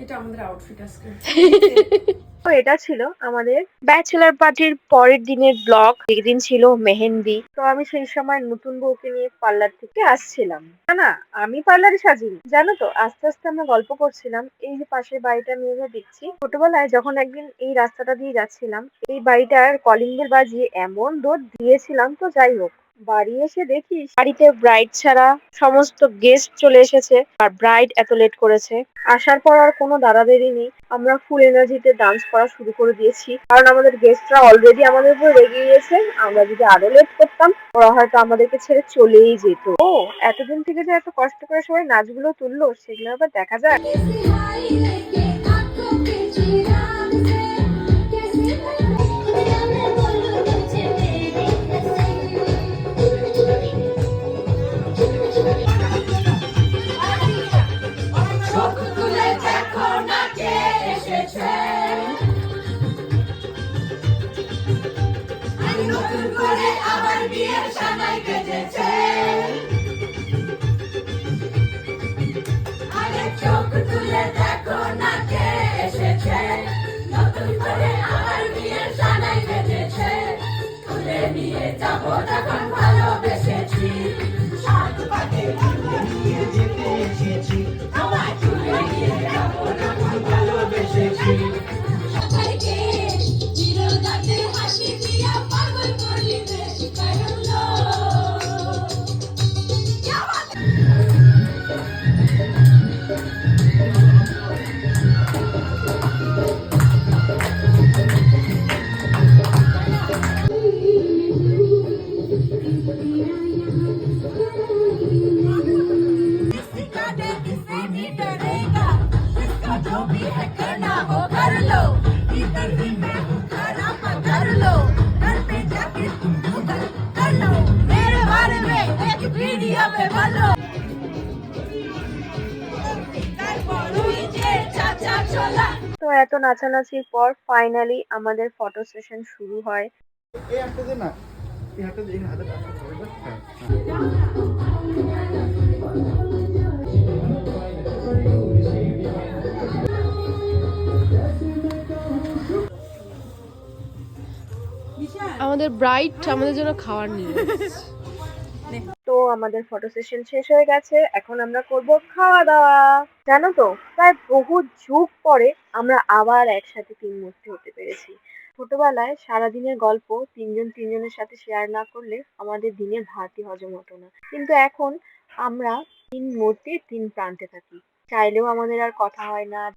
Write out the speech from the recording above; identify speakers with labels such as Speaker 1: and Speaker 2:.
Speaker 1: এটা আমাদের আউটফিট আজকে।
Speaker 2: তো এটা ছিল আমাদের ব্যাচেলার পার্টির পরের দিনের ব্লগ। যেদিন ছিল মেহেন্দি। তো আমি সেই সময় নতুন বউকে নিয়ে পার্লার থেকে আসছিলাম। না না, আমি পার্লারে সাজিনি, জানো তো। আস্তে আস্তে আমরা গল্প করছিলাম। এই যে পাশের বাড়িটা নিয়ে দেখছি, ছোটবেলায় যখন একদিন এই রাস্তাটা দিয়ে যাচ্ছিলাম, এই বাড়িটার কলিং বেল বাজিয়ে এমন দৌড় দিয়েছিলাম। তো যাই হোক, বাড়ি এসে দেখি বাড়িতে ব্রাইড ছাড়া সমস্ত গেস্ট চলে এসেছে, আর ব্রাইড এত লেট করেছে। আসার পর আর কোনো দাদাদেরই নেই। আমরা ফুল এনার্জিতে ডান্স করা শুরু করে দিয়েছি, কারণ আমাদের গেস্টরা অলরেডি আমাদের উপর রেগে গিয়েছে। আমরা যদি আরো লেট করতাম, ওরা হয়তো আমাদেরকে ছেড়ে চলেই যেত। ও, এতদিন থেকে যে এত কষ্ট করে সবাই নাচগুলো তুললো, সেগুলো আবার দেখা যাক।
Speaker 1: নতুন করে আবার বিয়ের সানাই বেজেছে, আরে চোখ তুলে দেখো না কে এসেছে। নতুন করে আবার বিয়ের সানাই বেজেছে, তুলে নিয়ে যাবো যখন ভালোবেসেছি। সাত পাকে তুলে নিয়ে যেতে এসেছি, আমায় তুলে নিয়ে যাবো যখন ভালোবেসেছি। সবাইকে চিরদাতে হাসি দিয়া পাগল করিবে কারণলো।
Speaker 2: তো এত নাচানাচির পর ফাইনালি আমাদের ফটো সেশন শুরু হয়।
Speaker 3: এই হাতটা দে না, এই হাতটা দে, এই হাতটা হ্যাঁ।
Speaker 1: আমাদের ব্রাইট আমাদের জন্য খাবার নিয়ে এসেছে।
Speaker 2: তো আমাদের ফটো সেশন শেষ হয়ে গেছে, এখন আমরা করব খাওয়া দাওয়া। জানো তো, প্রায় বহু যুগ পরে আমরা আবার একসাথে তিন মূর্তি হতে পেরেছি। ছোটবেলায় সারাদিনের গল্প তিনজন তিনজনের সাথে শেয়ার না করলে আমাদের দিনের ভাতই হজম হতো না, কিন্তু এখন আমরা তিন মূর্তির তিন প্রান্তে থাকি। চাইলেও আমাদের আর কথা হয় না,